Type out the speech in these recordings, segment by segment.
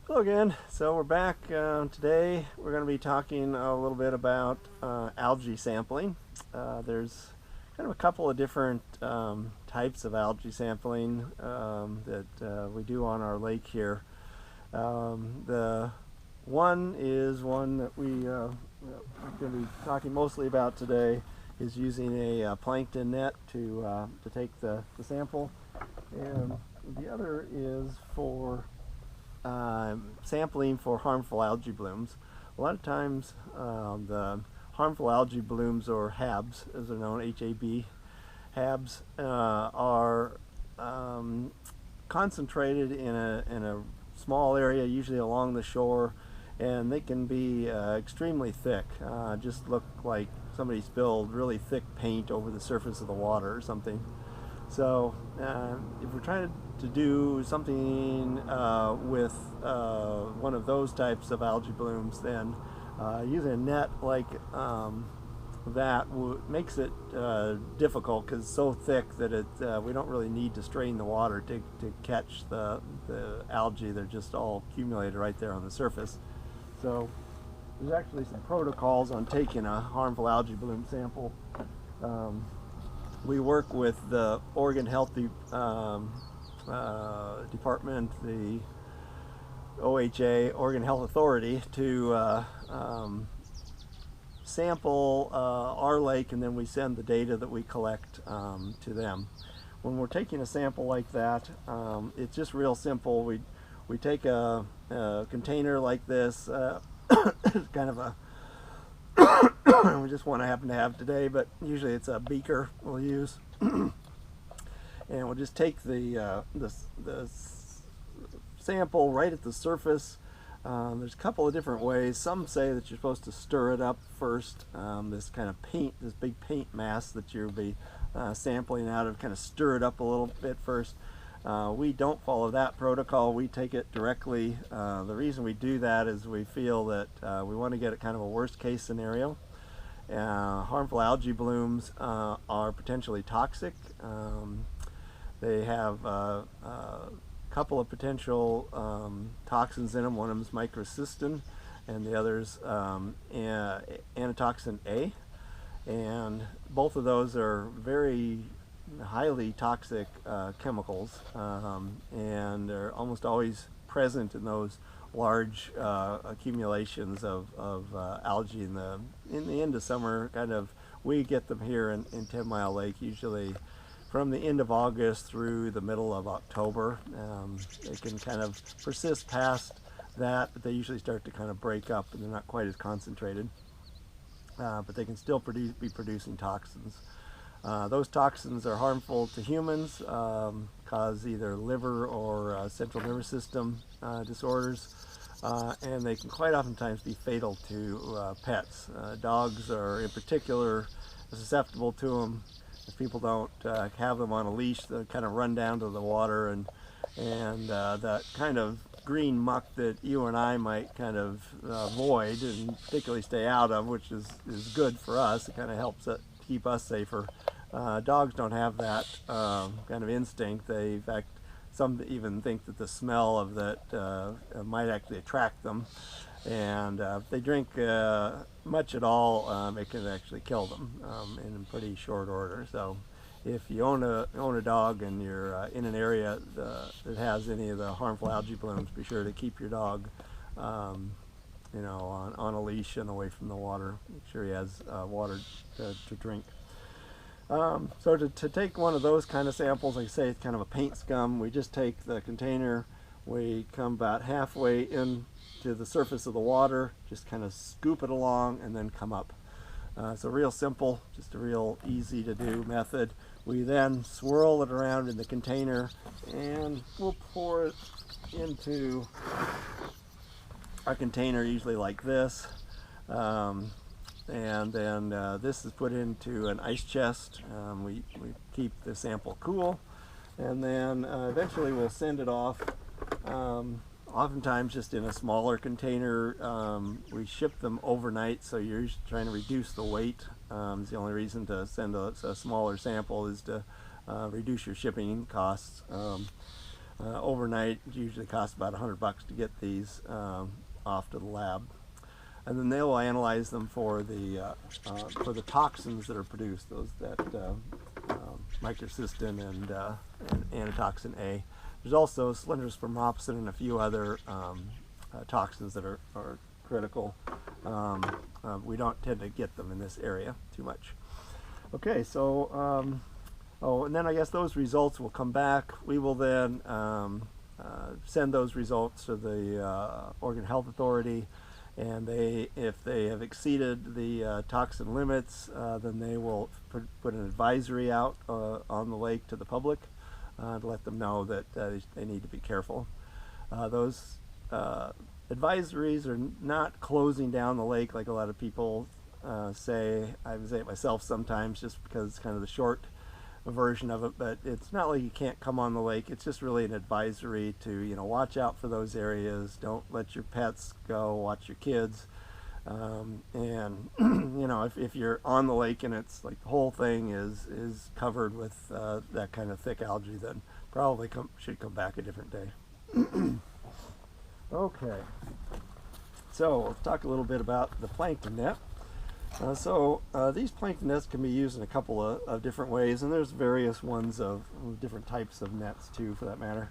Hello again. So we're back. Today we're going to be talking a little bit about algae sampling. There's kind of a couple of different types of algae sampling that we do on our lake here. The one is one that we're going to be talking mostly about today is using a plankton net to take the sample, and the other is for sampling for harmful algae blooms. A lot of times the harmful algae blooms, or HABs as they're known, HAB, HABs, are concentrated in a small area, usually along the shore, and they can be extremely thick, just look like somebody spilled really thick paint over the surface of the water or something. So if we're trying to do something with one of those types of algae blooms, then using a net like that makes it difficult, because it's so thick that we don't really need to strain the water to catch the algae. They're just all accumulated right there on the surface. So there's actually some protocols on taking a harmful algae bloom sample. We work with the Oregon Health Department, the OHA, Oregon Health Authority, to sample our lake, and then we send the data that we collect to them. When we're taking a sample like that, it's just real simple. We take a container like this, kind of a we just want to happen to have today, but usually it's a beaker we'll use, and we'll just take the sample right at the surface. There's a couple of different ways. Some say that you're supposed to stir it up first. This kind of paint, this big paint mass that you'll be sampling out of, kind of stir it up a little bit first. We don't follow that protocol. We take it directly. The reason we do that is we feel that we want to get a kind of a worst case scenario. Harmful algae blooms are potentially toxic. They have a couple of potential toxins in them. One of them is microcystin, and the other's antitoxin A. And both of those are very highly toxic chemicals, and are almost always present in those large accumulations of algae in the end of summer. Kind of, we get them here in 10 Mile Lake usually from the end of August through the middle of October. They can kind of persist past that, but they usually start to kind of break up, and they're not quite as concentrated, but they can still be producing toxins. Those toxins are harmful to humans, cause either liver or central nervous system disorders, and they can quite oftentimes be fatal to pets. Dogs are in particular susceptible to them. If people don't have them on a leash, they kind of run down to the water, and that kind of green muck that you and I might kind of avoid and particularly stay out of, which is good for us. It kind of helps keep us safer. Dogs don't have that kind of instinct. They, in fact, some even think that the smell of that might actually attract them, and if they drink much at all, it can actually kill them in pretty short order. So if you own a dog and you're in an area that has any of the harmful algae blooms, be sure to keep your dog on a leash and away from the water. Make sure he has water to drink. So to take one of those kind of samples, like I say, it's kind of a paint scum. We just take the container, we come about halfway in to the surface of the water, just kind of scoop it along, and then come up. So real simple, just a real easy to do method. We then swirl it around in the container, and we'll pour it into our container, usually like this. And then this is put into an ice chest. We keep the sample cool, and then eventually we'll send it off. Oftentimes just in a smaller container. We ship them overnight, so you're trying to reduce the weight. It's the only reason to send a smaller sample is to reduce your shipping costs. overnight. It usually costs about $100 to get these off to the lab. And then they will analyze them for the toxins that are produced, those that microcystin and antitoxin A. There's also cylindrospermopsin and a few other toxins that are critical. We don't tend to get them in this area too much. Okay, so and then I guess those results will come back. We will then send those results to the Oregon Health Authority, and if they have exceeded the toxin limits, then they will put an advisory out on the lake to the public to let them know that they need to be careful. Those advisories are not closing down the lake like a lot of people say. I would say it myself sometimes, just because it's kind of the short version of it, but it's not like you can't come on the lake. It's just really an advisory to, watch out for those areas. Don't let your pets go. Watch your kids. And if you're on the lake and it's like the whole thing is covered with that kind of thick algae, then probably should come back a different day. Okay, so let's talk a little bit about the plankton net. These plankton nets can be used in a couple of different ways, and there's various ones of different types of nets too, for that matter.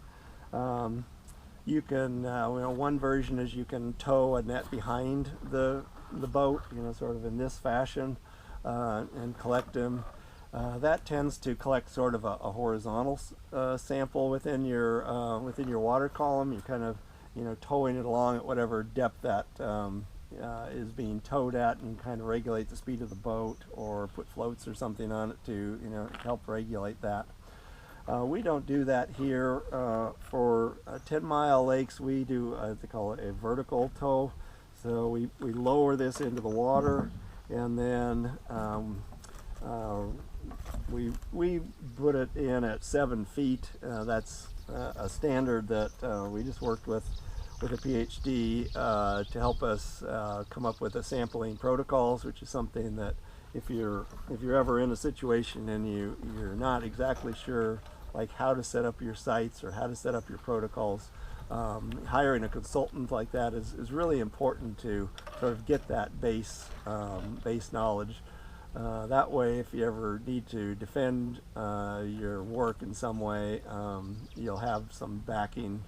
You can, one version is you can tow a net behind the boat, sort of in this fashion, and collect them. That tends to collect sort of a horizontal sample within your water column. You're kind of towing it along at whatever depth that is being towed at, and kind of regulate the speed of the boat, or put floats or something on it to help regulate that. We don't do that here. For 10-mile lakes, we do they call it a vertical tow. So we lower this into the water, and then we put it in at 7 feet. That's a standard that we just worked with a PhD to help us come up with the sampling protocols, which is something that if you're ever in a situation and you're not exactly sure like how to set up your sites or how to set up your protocols, hiring a consultant like that is really important to sort of get that base knowledge. That way, if you ever need to defend your work in some way, you'll have some backing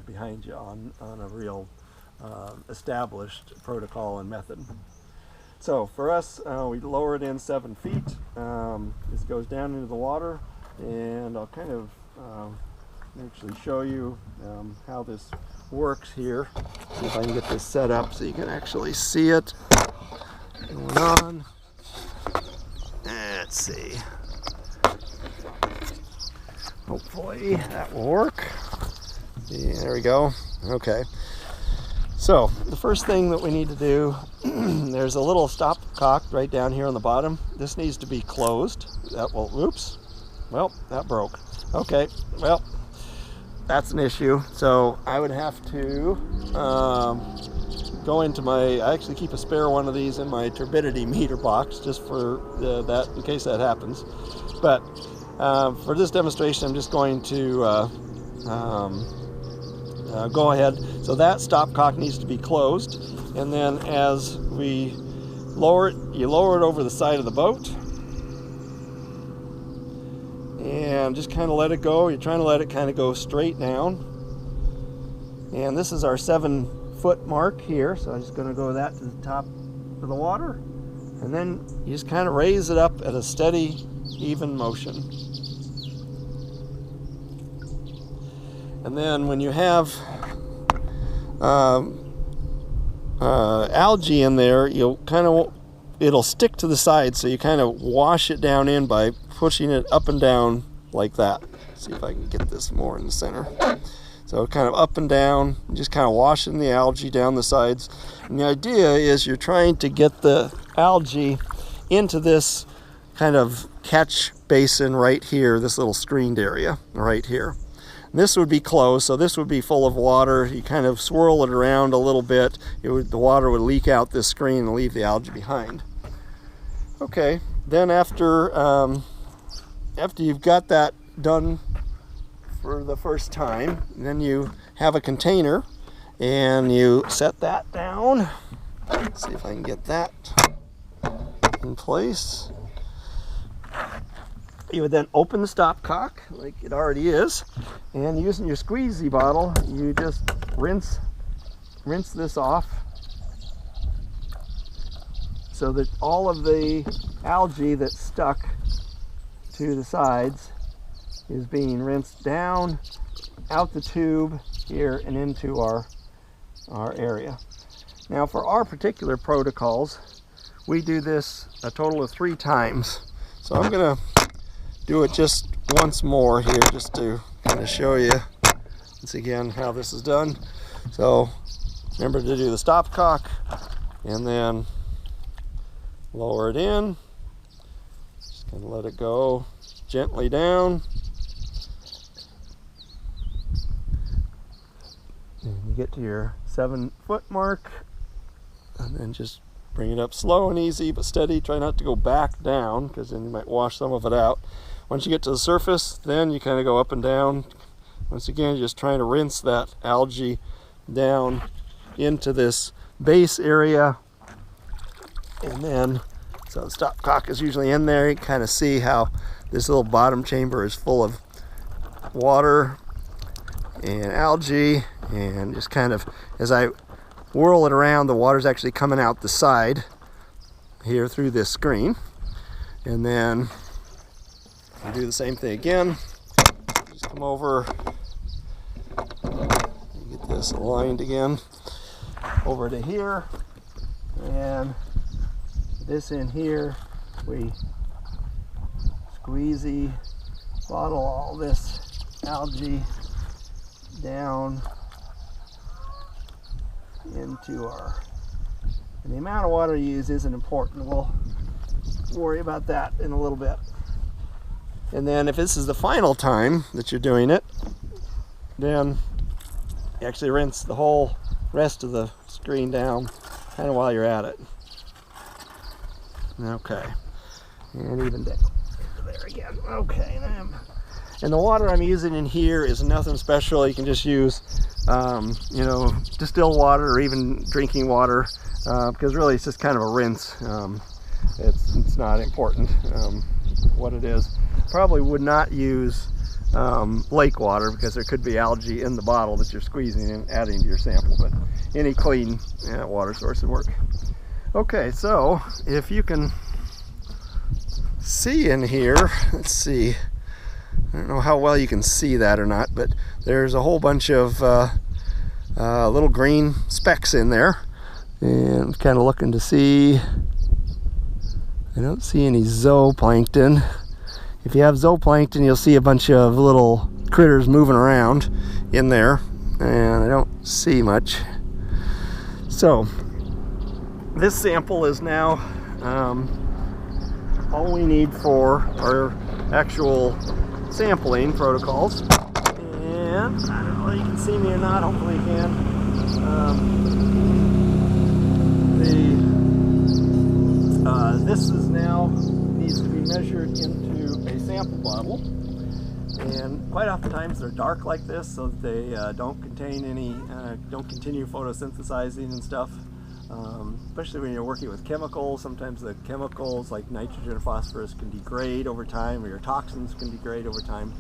behind you on a real established protocol and method. So for us, we lower it in 7 feet. This goes down into the water, and I'll kind of actually show you how this works here. See if I can get this set up so you can actually see it going on. Let's see. Hopefully that will work. Yeah, there we go. Okay. So the first thing that we need to do, there's a little stopcock right down here on the bottom. This needs to be closed. That will, oops. Well, that broke. Okay, well, that's an issue. So I would have to go into I actually keep a spare one of these in my turbidity meter box just for that, in case that happens. But for this demonstration, I'm just going to go ahead. So that stopcock needs to be closed, and then as we lower it, you lower it over the side of the boat, and just kind of let it go. You're trying to let it kind of go straight down. And this is our 7-foot mark here, so I'm just going to go that to the top of the water, and then you just kind of raise it up at a steady, even motion. And then when you have algae in there, it'll stick to the side, so you kind of wash it down in by pushing it up and down like that. Let's see if I can get this more in the center. So kind of up and down, just kind of washing the algae down the sides. And the idea is you're trying to get the algae into this kind of catch basin right here, this little screened area right here. This would be closed, so this would be full of water. You kind of swirl it around a little bit. The water would leak out this screen and leave the algae behind. Okay, then after you've got that done for the first time. And then you have a container and you set that down. Let's see if I can get that in place. You would then open the stopcock like it already is, and using your squeezy bottle, you just rinse this off so that all of the algae that's stuck to the sides is being rinsed down, out the tube here, and into our area. Now for our particular protocols, we do this a total of 3 times. So I'm going to do it just once more here, just to kind of show you once again how this is done. So remember to do the stopcock and then lower it in. Just gonna let it go gently down. And you get to your 7-foot mark, and then just bring it up slow and easy but steady. Try not to go back down, because then you might wash some of it out. Once you get to the surface, then you kind of go up and down. Once again, you're just trying to rinse that algae down into this base area. And then, so the stopcock is usually in there. You can kind of see how this little bottom chamber is full of water and algae. And just kind of, as I whirl it around, the water's actually coming out the side here through this screen. And then you do the same thing again. Just come over, get this aligned again, over to here, and this in here, we squeezy bottle all this algae down into our, and the amount of water you use isn't important. We'll worry about that in a little bit. And then if this is the final time that you're doing it, then you actually rinse the whole rest of the screen down kind of while you're at it. Okay, and even down there again. Okay, and the water I'm using in here is nothing special. You can just use you know, distilled water or even drinking water, because really it's just kind of a rinse. It's not important what it is. Probably would not use lake water, because there could be algae in the bottle that you're squeezing and adding to your sample, but any clean water source would work. Okay, so if you can see in here, let's see, I don't know how well you can see that or not, but there's a whole bunch of little green specks in there, and I'm kind of looking to see, I don't see any zooplankton. If you have zooplankton, you'll see a bunch of little critters moving around in there, and I don't see much. So this sample is now all we need for our actual sampling protocols. And I don't know if you can see me or not, hopefully you can. This is now needs to be measured into a sample bottle, and quite oftentimes they're dark like this, so that they don't contain any, don't continue photosynthesizing and stuff. Especially when you're working with chemicals, sometimes the chemicals like nitrogen and phosphorus can degrade over time, or your toxins can degrade over time.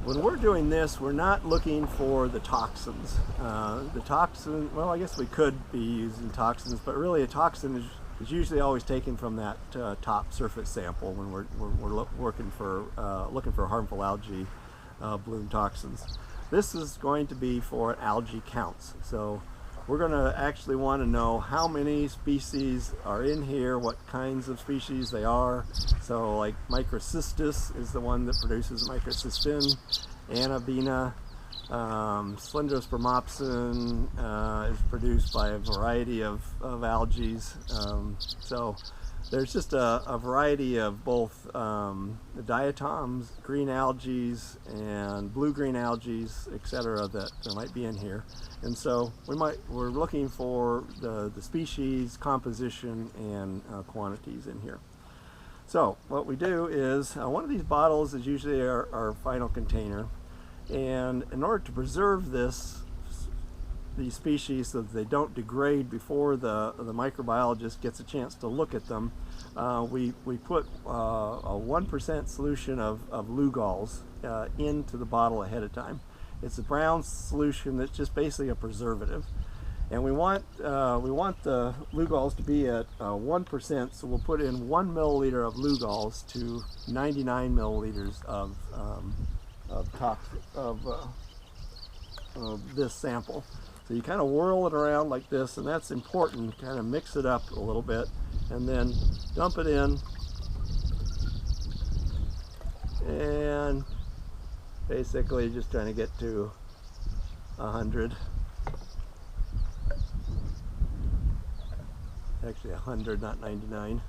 When we're doing this, we're not looking for the toxins. The toxin, well, I guess we could be using toxins, but really a toxin is usually always taken from that top surface sample when we're looking for harmful algae bloom toxins. This is going to be for algae counts. So we're going to actually want to know how many species are in here, what kinds of species they are. So like Microcystis is the one that produces microcystin. Anabina, Slendrospermopsin is produced by a variety of algae. So there's just a variety of both the diatoms, green algae, and blue-green algae, etc., that might be in here. And so we're looking for the species, composition, and quantities in here. So what we do is, one of these bottles is usually our final container, and in order to preserve these species so that they don't degrade before the microbiologist gets a chance to look at them, we put a 1% solution of Lugol's into the bottle ahead of time. It's a brown solution that's just basically a preservative, and we want the Lugol's to be at 1%, so we'll put in 1 milliliter of Lugol's to 99 milliliters of this sample. So you kind of whirl it around like this, and that's important. Kind of mix it up a little bit, and then dump it in, and basically just trying to get to 100. Actually 100, not 99.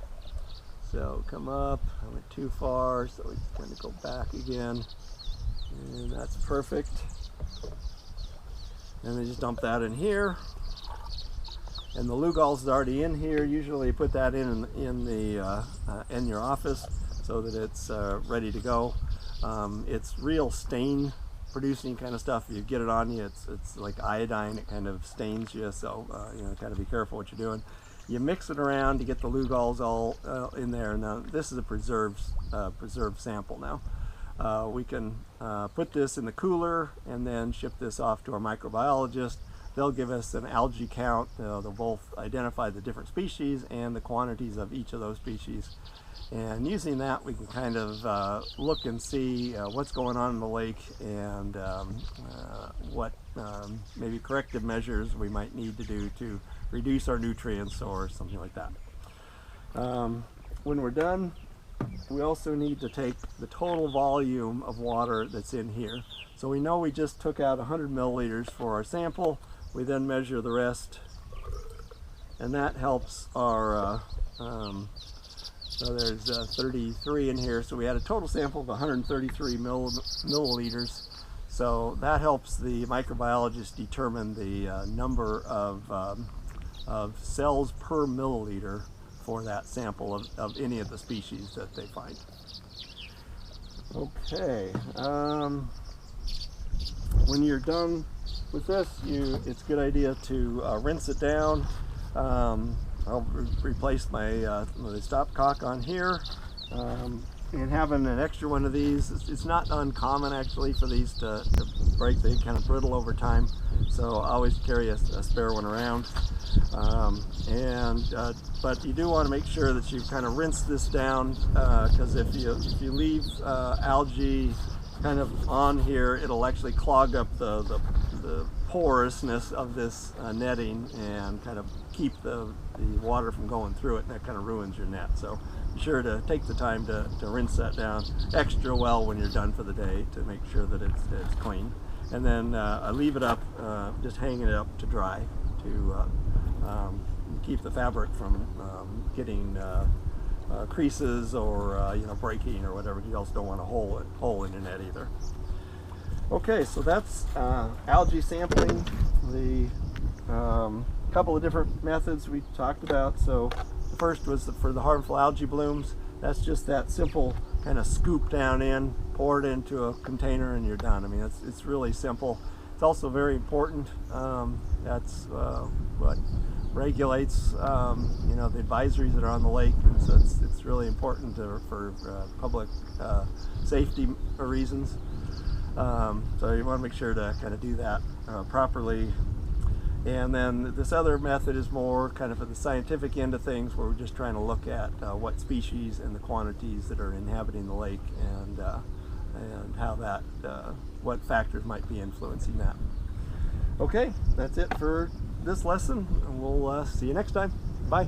So come up. I went too far, so we just kind of go back again, and that's perfect. And then just dump that in here, and the Lugol's is already in here. Usually you put that in your office so that it's ready to go. It's real stain producing kind of stuff. If you get it on you, it's like iodine. It kind of stains you, so you know, kind of be careful what you're doing. You mix it around to get the Lugol's all in there. Now this is a preserved sample now. We can put this in the cooler and then ship this off to our microbiologist. They'll give us an algae count. They'll both identify the different species and the quantities of each of those species. And using that, we can kind of look and see what's going on in the lake, and what maybe corrective measures we might need to do to reduce our nutrients or something like that. When we're done, we also need to take the total volume of water that's in here. So we know we just took out 100 milliliters for our sample. We then measure the rest, and that helps our, so there's 33 in here. So we had a total sample of 133 milliliters. So that helps the microbiologist determine the number of cells per milliliter for that sample of any of the species that they find. Okay, when you're done with this, it's a good idea to rinse it down. I'll replace my the stopcock on here, and having an extra one of these, it's not uncommon actually for these to break. They kind of brittle over time, so I always carry a spare one around. But you do want to make sure that you kind of rinse this down, because if you leave algae kind of on here, it'll actually clog up the porousness of this netting and kind of keep the water from going through it, and that kind of ruins your net. So be sure to take the time to rinse that down extra well when you're done for the day, to make sure that it's clean. And then I leave it up, just hanging it up to dry, to keep the fabric from getting creases or breaking or whatever. You also don't want a hole in your net either. Okay, so that's algae sampling. The couple of different methods we talked about. So the first was for the harmful algae blooms. That's just that simple kind of scoop down in, pour it into a container, and you're done. I mean, it's really simple. It's also very important. That's what regulates the advisories that are on the lake, and so it's really important for public safety reasons. So you want to make sure to kind of do that properly. And then this other method is more kind of at the scientific end of things, where we're just trying to look at what species and the quantities that are inhabiting the lake, and how that, what factors might be influencing that. Okay, that's it for this lesson, and we'll see you next time. Bye.